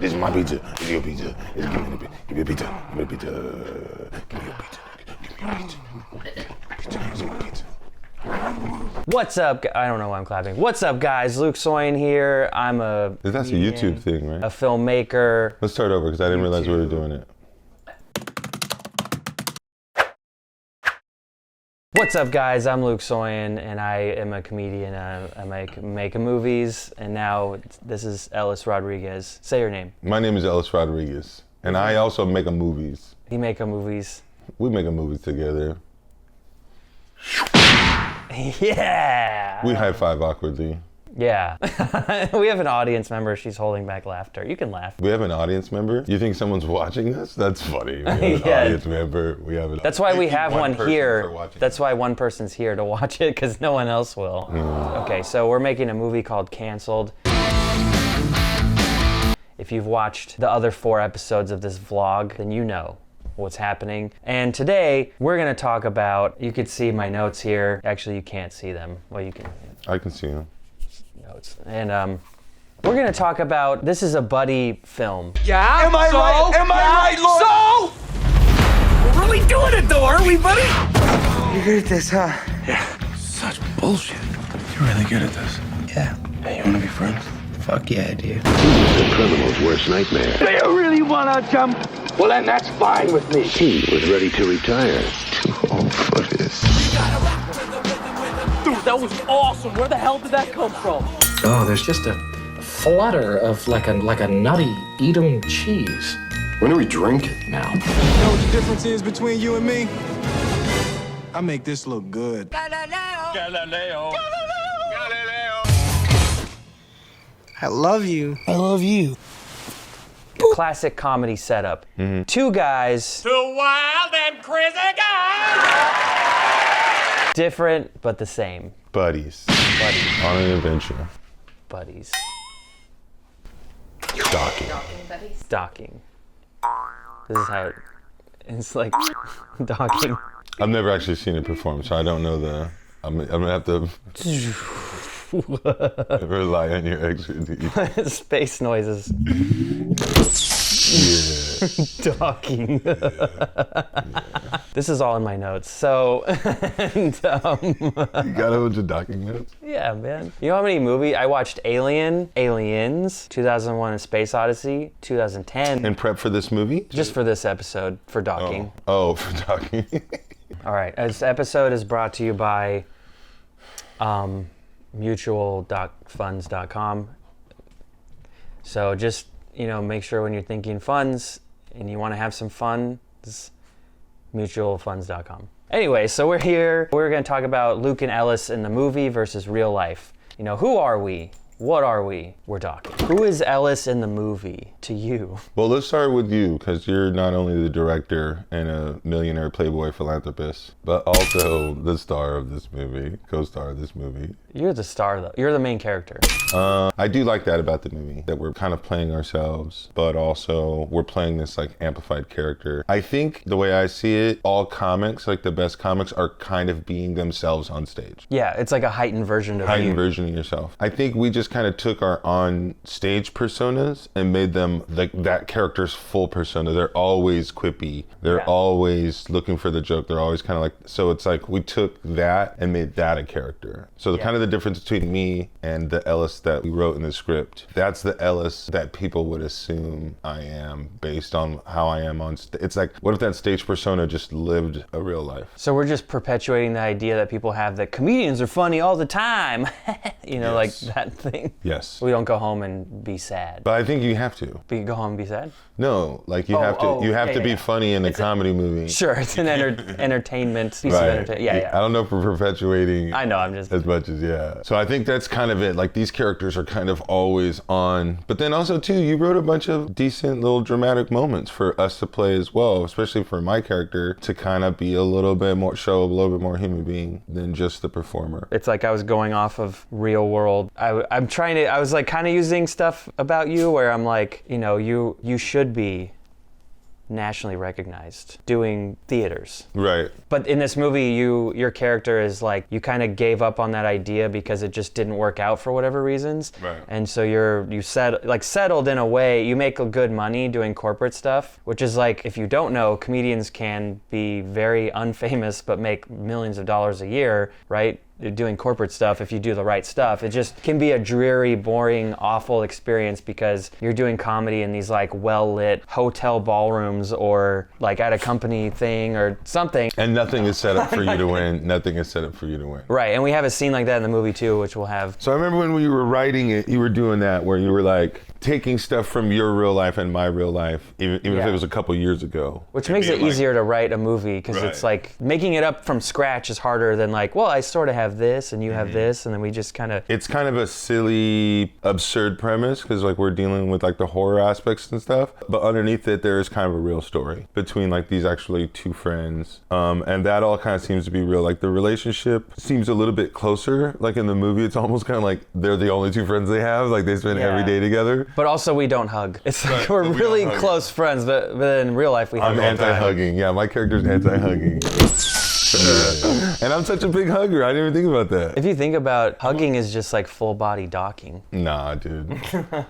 This is my pizza. This is your pizza. Give me a pizza. Give me a pizza. Give me a pizza. Give me your pizza. Give me your pizza. Here's my pizza. What's up? I don't know why I'm clapping. What's up, guys? Luke Soin here. I'm a That's a YouTube thing, right? A filmmaker. Let's start over because I didn't realize we were doing it. What's up, guys? I'm Luke Soin, and I am a comedian. I make movies, and now this is Ellis Rodriguez. Say your name. My name is Ellis Rodriguez, and I also make movies. You make movies. We make movies together. Yeah. We high five awkwardly. Yeah. We have an audience member. She's holding back laughter. You can laugh. We have an audience member? You think someone's watching this? That's funny. We have an Yeah. audience member. We have an That's why we have one person here. for watching. That's why one person's here to watch it, because no one else will. Okay, so we're making a movie called Canceled. If you've watched the other 4 episodes of this vlog, then you know what's happening. And today, we're gonna talk about, you could see my notes here. Actually, you can't see them. Well, you can. I can see him. Notes. And we're gonna talk about, this is a buddy film. Yeah? Am I right? Am I right, Lord? So? We're really doing it though, aren't we, buddy? You're good at this, huh? Yeah. Such bullshit. You're really good at this. Yeah. Hey, you wanna be friends? Fuck yeah, dude. The criminal's worst nightmare. Do you really wanna jump? Well, then that's fine with me. He was ready to retire. Too old for this. Dude, that was awesome. Where the hell did that come from? Oh, there's just a flutter of like a nutty Edam cheese. When are we drinking? Now. You know what the difference is between you and me? I make this look good. Galileo. I love you. I love you. Classic comedy setup. 2 guys. 2 wild and crazy guys. Different, but the same. Buddies. Buddies. On an adventure. Buddies. Stalking. Docking. This is how it's like docking. I've never actually seen it perform, so I don't know the. I'm gonna have to rely on your expertise. Space noises. Docking. This is all in my notes. So, and, You got a bunch of docking notes? yeah, man. You know how many movies I watched? Aliens, 2001: A Space Odyssey, 2010. And prep for this movie? Just for this episode for docking. Oh, for docking. All right. This episode is brought to you by mutual.funds.com. So just, make sure when you're thinking funds and you want to have some fun, this mutualfunds.com. Anyway, so we're here. We're going to talk about Luke and Ellis in the movie versus real life. Who are we? What are we? We're talking. Who is Ellis in the movie to you? Well, let's start with you, because you're not only the director and a millionaire playboy philanthropist, but also the star of this movie, co-star of this movie. You're the star, though. You're the main character. I do like that about the movie, that we're kind of playing ourselves, but also we're playing this like amplified character. I think the way I see it, all comics, like the best comics, are kind of being themselves on stage. Yeah, it's like a heightened version of Heightened you. version of yourself. I think we just kind of took our on-stage personas and made them like that character's full persona. They're always quippy. They're always looking for the joke. They're always kind of like, so it's like we took that and made that a character. So the kind of the difference between me and the Ellis that we wrote in the script, that's the Ellis that people would assume I am based on how I am on stage. It's like, what if that stage persona just lived a real life? So we're just perpetuating the idea that people have that comedians are funny all the time. Like that thing. Yes. We don't go home and be sad. But I think you have to. Go home and be sad? No, like you have to. You have to be funny in a comedy movie. Sure, it's an entertainment piece of entertainment. Yeah. I don't know if we're perpetuating. I know, I'm just as much as So I think that's kind of it. Like these characters are kind of always on. But then also too, you wrote a bunch of decent little dramatic moments for us to play as well, especially for my character to kind of be a little bit more, show a little bit more human being than just the performer. It's like I was going off of real world. I was like kind of using stuff about you where I'm like, you should be nationally recognized doing theaters. Right. But in this movie, your character is like, you kind of gave up on that idea because it just didn't work out for whatever reasons. Right. And so you settled in a way. You make good money doing corporate stuff, which is like, if you don't know, comedians can be very unfamous but make millions of dollars a year, right? Doing corporate stuff, if you do the right stuff. It just can be a dreary, boring, awful experience because you're doing comedy in these like well-lit hotel ballrooms or like at a company thing or something. And nothing is set up for you to win. Nothing is set up for you to win. Right, and we have a scene like that in the movie too, which we'll have. So I remember when we were writing it, you were doing that where you were like taking stuff from your real life and my real life, even if it was a couple years ago. Which makes it easier to write a movie because it's like making it up from scratch is harder than like, well, I sort of have this and you have this, and then we just kind of. It's kind of a silly, absurd premise because like we're dealing with like the horror aspects and stuff, but underneath it there is kind of a real story between like these actually two friends, and that all kind of seems to be real. Like the relationship seems a little bit closer. Like in the movie, it's almost kind of like they're the only two friends they have. Like they spend every day together. But also we don't hug. It's like we're really close friends, but in real life we hug. I'm anti-hugging. Yeah, my character's anti-hugging. And I'm such a big hugger. I didn't even think about that. If you think about hugging is just like full body docking. Nah, dude.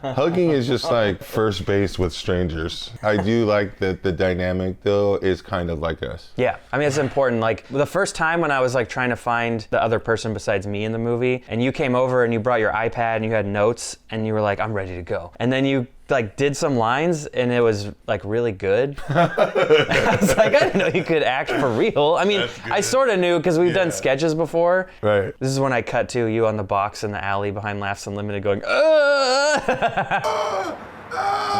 Hugging is just like first base with strangers. I do like that the dynamic though is kind of like us. Yeah, I mean it's important. Like the first time when I was like trying to find the other person besides me in the movie, and you came over and you brought your iPad and you had notes and you were like, I'm ready to go. And then you like did some lines and it was like really good. I was like, I didn't know you could act for real. I mean, I sort of knew because we've done sketches before. Right. This is when I cut to you on the box in the alley behind Laughs Unlimited going,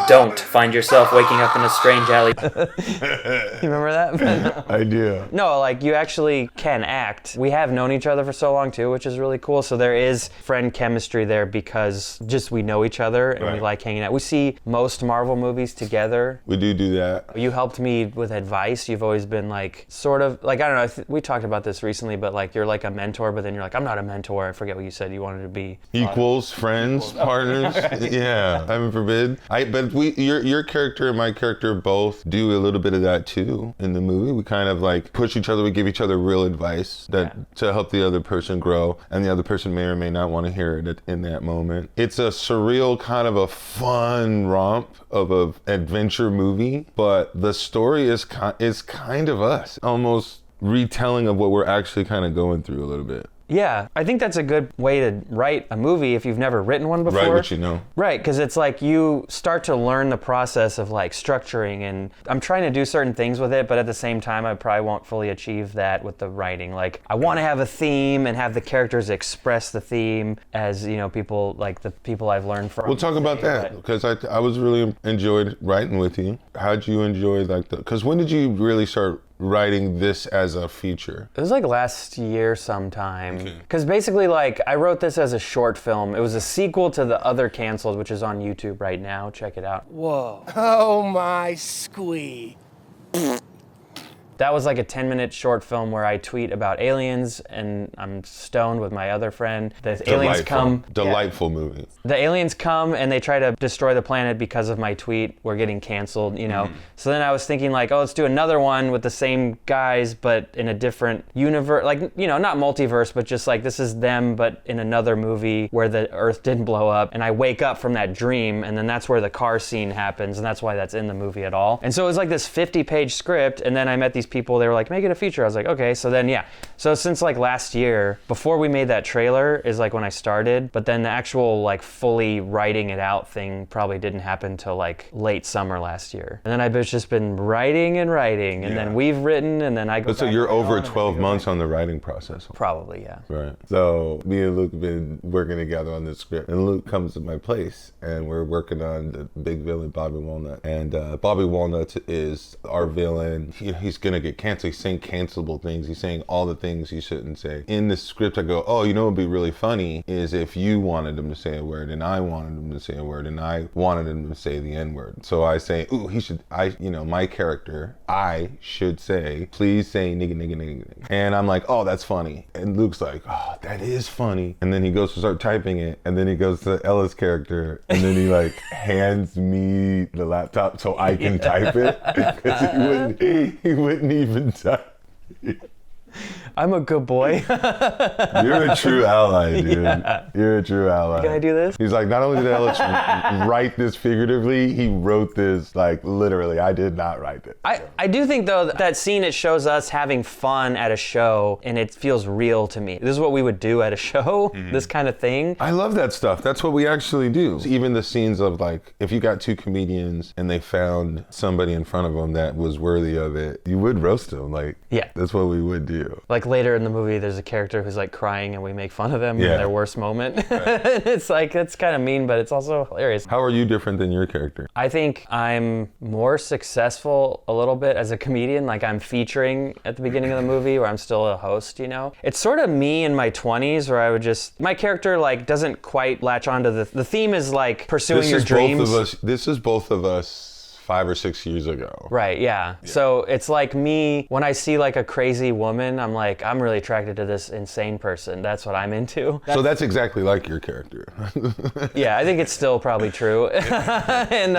Don't find yourself waking up in a strange alley. You remember that? I do. No, like you actually can act. We have known each other for so long too, which is really cool. So there is friend chemistry there because just we know each other and we like hanging out. We see most Marvel movies together. We do that. You helped me with advice. You've always been like, sort of, like, I don't know, we talked about this recently, but like you're like a mentor, but then you're like, I'm not a mentor. I forget what you said you wanted to be. Equals, friends, partners. Yeah, heaven forbid. But your character and my character both do a little bit of that too in the movie. We kind of like push each other. We give each other real advice to help the other person grow, and the other person may or may not want to hear it in that moment. It's a surreal kind of a fun romp of an adventure movie, but the story is kind of us, almost retelling of what we're actually kind of going through a little bit. Yeah, I think that's a good way to write a movie if you've never written one before. Right, what you know. Right, because it's like you start to learn the process of like structuring, and I'm trying to do certain things with it, but at the same time I probably won't fully achieve that with the writing. Like I want to have a theme and have the characters express the theme as, you know, people like the people I've learned from. We'll talk about that because I was really enjoyed writing with you. How'd you enjoy because when did you really start writing this as a feature? It was like last year sometime. Because basically like I wrote this as a short film. It was a sequel to The Other Canceled, which is on YouTube right now. Check it out. Whoa. Oh my squee. That was like a 10-minute short film where I tweet about aliens, and I'm stoned with my other friend. The aliens come. Delightful movie. The aliens come and they try to destroy the planet because of my tweet. We're getting canceled, you know. So then I was thinking like, oh, let's do another one with the same guys, but in a different universe. Like, you know, not multiverse, but just like this is them, but in another movie where the Earth didn't blow up. And I wake up from that dream, and then that's where the car scene happens, and that's why that's in the movie at all. And so it was like this 50-page script, and then I met these people. They were like, make it a feature. I was like, okay. So then, yeah. So since like last year, before we made that trailer is like when I started, but then the actual like fully writing it out thing probably didn't happen till like late summer last year. And then I've just been writing, and then we've written, and then I go. So you're over 12 months on the writing process. Probably, yeah. Right. So me and Luke have been working together on this script, and Luke comes to my place, and we're working on the big villain, Bobby Walnut. And Bobby Walnut is our villain. He's going gonna get canceled. He's saying cancelable things. He's saying all the things you shouldn't say. In the script, I go, oh, you know what would be really funny is if you wanted him to say a word and I wanted him to say a word and I wanted him to say the N-word. So I say, ooh, my character, I should say, please say nigga, nigga, nigga, nigga. And I'm like, oh, that's funny. And Luke's like, oh, that is funny. And then he goes to start typing it. And then he goes to Ellis' character. And then he like hands me the laptop so I can type it. Because he wouldn't even type it. I'm a good boy. You're a true ally, dude. Yeah. You're a true ally. Can I do this? He's like, not only did Ellis write this figuratively, he wrote this like literally. I did not write this. I do think though that scene, it shows us having fun at a show and it feels real to me. This is what we would do at a show, this kind of thing. I love that stuff. That's what we actually do. Even the scenes of like, if you got two comedians and they found somebody in front of them that was worthy of it, you would roast them. Like, yeah, that's what we would do. Like later in the movie, there's a character who's like crying and we make fun of them in their worst moment. Right. It's like, it's kind of mean, but it's also hilarious. How are you different than your character? I think I'm more successful a little bit as a comedian. Like I'm featuring at the beginning of the movie where I'm still a host, you know? It's sort of me in my 20s where I would just, my character like doesn't quite latch onto the theme is like pursuing your dreams. This is both of us 5 or 6 years ago. Right, yeah. So it's like me, when I see like a crazy woman, I'm like, I'm really attracted to this insane person. That's what I'm into. So that's exactly like your character. Yeah, I think it's still probably true. And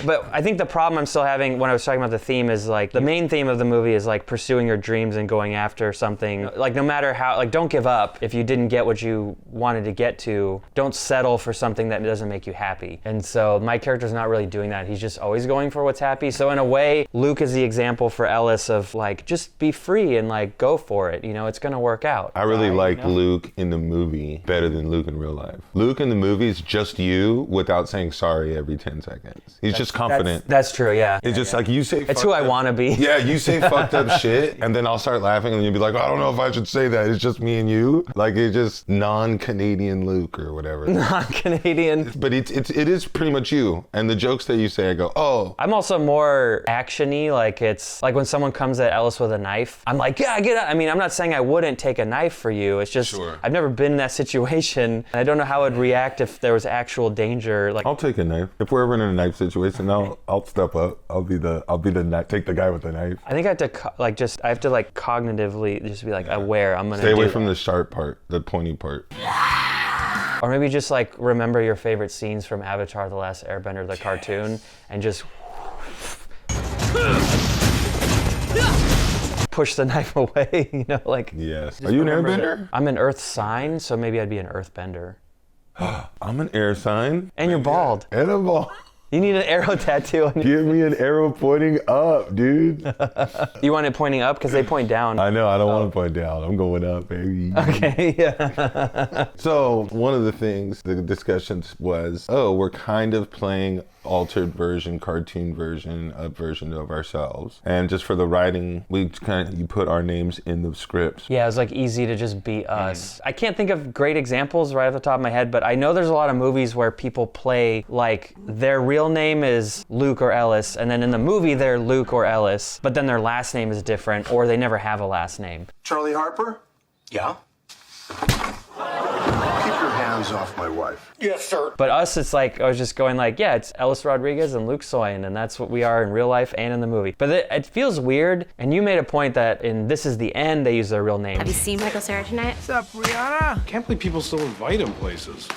but I think the problem I'm still having when I was talking about the theme is like, the main theme of the movie is like pursuing your dreams and going after something. Like no matter how, like don't give up if you didn't get what you wanted to get to. Don't settle for something that doesn't make you happy. And so my character's not really doing that. He's just always going for what's happy. So in a way, Luke is the example for Ellis of like, just be free and like go for it. You know, it's gonna work out. I really like Luke in the movie better than Luke in real life. Luke in the movie is just you without saying sorry every 10 seconds. He's just confident. That's true, yeah. It's just like you say it's who I want to be. Yeah, you say fucked up shit and then I'll start laughing and you'll be like, oh, I don't know if I should say that. It's just me and you. Like it's just non-Canadian Luke or whatever. Non-Canadian. But it is pretty much you. And the jokes that you say, I go, oh. I'm also more action-y, like it's like when someone comes at Ellis with a knife, I'm like, yeah, get out. I mean, I'm not saying I wouldn't take a knife for you. It's just, I've never been in that situation. And I don't know how I'd react if there was actual danger. Like, I'll take a knife. If we're ever in a knife situation, I'll step up. I'll be the knife, take the guy with the knife. I think I have to I have to cognitively just be like aware. I'm gonna stay away from the sharp part, the pointy part. Or maybe just like remember your favorite scenes from Avatar: The Last Airbender, the cartoon, and just push the knife away, you know, like. Yes. Are you an airbender? I'm an earth sign, so maybe I'd be an earthbender. I'm an air sign. And you're bald. And I'm bald. You need an arrow tattoo on Give me an arrow pointing up, dude. You want it pointing up? Because they point down. I know, I don't want to point down. I'm going up, baby. Okay, yeah. So one of the things, the discussions was, oh, we're kind of playing altered version, cartoon version, a version of ourselves. And just for the writing, you put our names in the scripts. Yeah, it was like easy to just be us. I can't think of great examples right off the top of my head, but I know there's a lot of movies where people play like their real name is Luke or Ellis, and then in the movie they're Luke or Ellis, but then their last name is different, or they never have a last name. Charlie Harper? Yeah? Keep your hands off my wife. Yes, sir. But us, it's like, I was just going like, yeah, it's Ellis Rodriguez and Luke Soin, and that's what we are in real life and in the movie. But it feels weird, and you made a point that in This Is the End, they use their real names. Have you seen Michael Cera tonight? What's up, Brianna? Can't believe people still invite him places.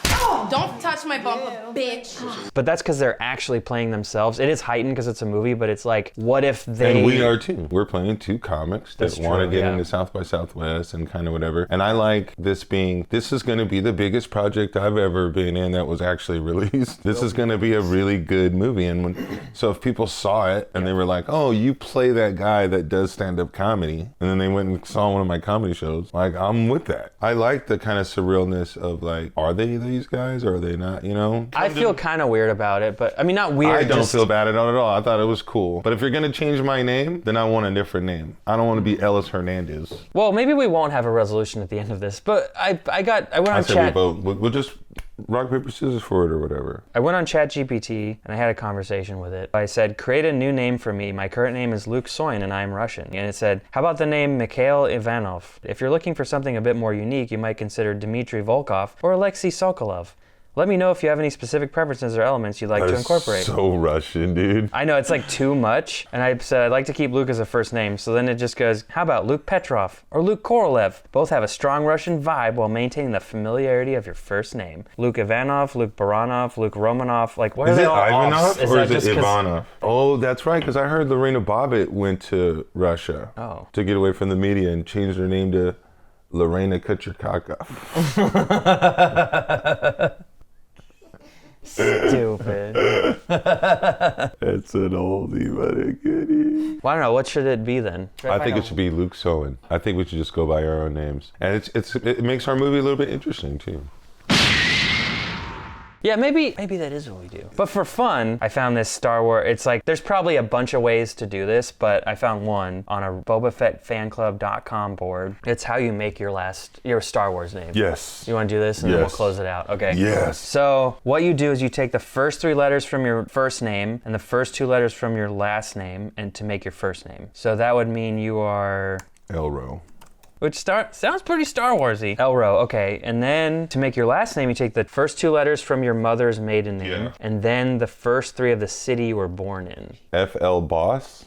Don't touch my bumper, bitch. But that's because they're actually playing themselves. It is heightened because it's a movie, but it's like, what if they... And we are too. We're playing two comics that want to get into South by Southwest and kind of whatever. And I like this being, this is going to be the biggest project I've ever been in that was actually released. This is going to be a really good movie. And so if people saw it and they were like, oh, you play that guy that does stand-up comedy, and then they went and saw one of my comedy shows, like, I'm with that. I like the kind of surrealness of like, are they these guys or are they not, you know? I feel kind of weird about it, but I mean, not weird. I don't feel bad at all. I thought it was cool. But if you're going to change my name, then I want a different name. I don't want to be Ellis Hernandez. Well, maybe we won't have a resolution at the end of this, but I went on chat. We'll just rock, paper, scissors for it or whatever. I went on ChatGPT and I had a conversation with it. I said, create a new name for me. My current name is Luke Soin and I am Russian. And it said, how about the name Mikhail Ivanov? If you're looking for something a bit more unique, you might consider Dmitry Volkov or Alexei Sokolov. Let me know if you have any specific preferences or elements you'd like to incorporate. So Russian, dude. I know, it's like too much. And I said, I'd like to keep Luke as a first name. So then it just goes, how about Luke Petrov or Luke Korolev? Both have a strong Russian vibe while maintaining the familiarity of your first name. Luke Ivanov, Luke Baranov, Luke Romanov. Like, what are Is they it all Ivanov offs? or is it Ivanov? Oh, that's right, because I heard Lorena Bobbitt went to Russia to get away from the media and changed her name to Lorena Kucherkaka. Stupid. It's an oldie but a goodie. Well, I don't know. What should it be then? I think it should be Luke Soin. I think we should just go by our own names, and it makes our movie a little bit interesting too. Yeah, maybe that is what we do. But for fun, I found this Star Wars. It's like, there's probably a bunch of ways to do this, but I found one on a BobaFettFanClub.com board. It's how you make your Star Wars name. Yes. You want to do this, and then we'll close it out. Okay. Yes. So what you do is you take the first 3 letters from your first name and the first 2 letters from your last name, and to make your first name. So that would mean you are Elro. Which sounds pretty Star Warsy. Elro, okay. And then to make your last name, you take the first 2 letters from your mother's maiden name, and then the first 3 of the city you were born in. FL Boss.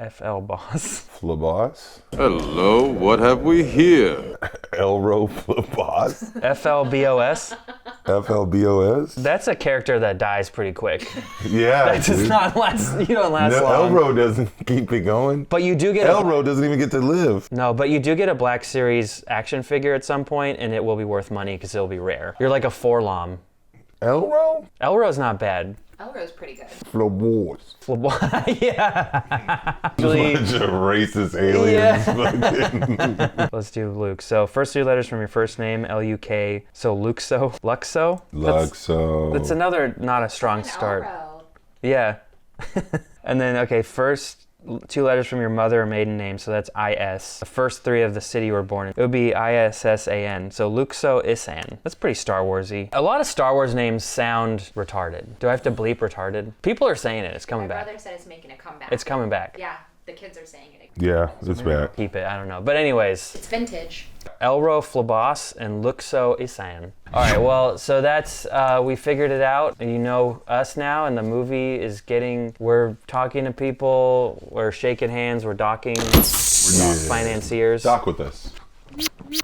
FL Boss. Flaboss. Hello, what have we here? Elro Flaboss. FLBOS. FLBOS. That's a character that dies pretty quick. Yeah. That does not last. You don't last long. Elro doesn't keep it going. But you do get Elro doesn't even get to live. No, but you do get a Black Series action figure at some point, and it will be worth money because it'll be rare. You're like a Forlom. Elro? Elro's not bad. Elro's pretty good. Flaboss. Yeah. Actually, bunch of racist aliens. Yeah. Let's do Luke. So first 3 letters from your first name, L-U-K. So Luxo. Luxo? Luxo. That's another not a strong start. Elro. Yeah. And then, okay, first 2 letters from your mother or maiden name, so that's I-S. The first 3 of the city you were born in. It would be I-S-S-A-N. So Luxo Isan. That's pretty Star Warsy. A lot of Star Wars names sound retarded. Do I have to bleep retarded? People are saying it. It's coming back. My brother said it's making a comeback. It's coming back. Yeah, the kids are saying it. Yeah, it's bad. Keep it. I don't know. But anyways. It's vintage. Elro Flaboss and Luxo Isan. All right, well, so that's, we figured it out. You know us now, and the movie is we're talking to people, we're shaking hands, we're docking, financiers. Dock with us.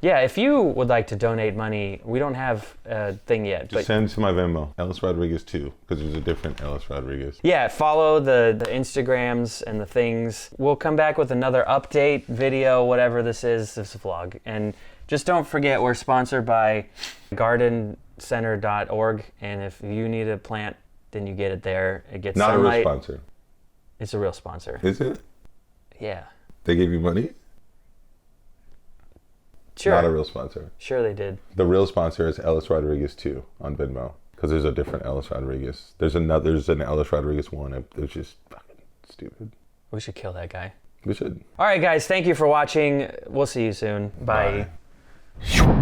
Yeah, if you would like to donate money, we don't have a thing yet. Just send to my Venmo, Ellis Rodriguez 2, because there's a different Ellis Rodriguez. Yeah, follow the Instagrams and the things. We'll come back with another update, video, whatever this is a vlog. And just don't forget, we're sponsored by gardencenter.org, and if you need a plant, then you get it there. It gets Not sunlight. a real sponsor. It's a real sponsor. Is it? Yeah. They gave you money? Sure. Not a real sponsor. Sure they did. The real sponsor is Ellis Rodriguez 2 on Venmo, because there's a different Ellis Rodriguez. There's an Ellis Rodriguez 1. It's just fucking stupid. We should kill that guy. We should. All right, guys. Thank you for watching. We'll see you soon. Bye. Bye.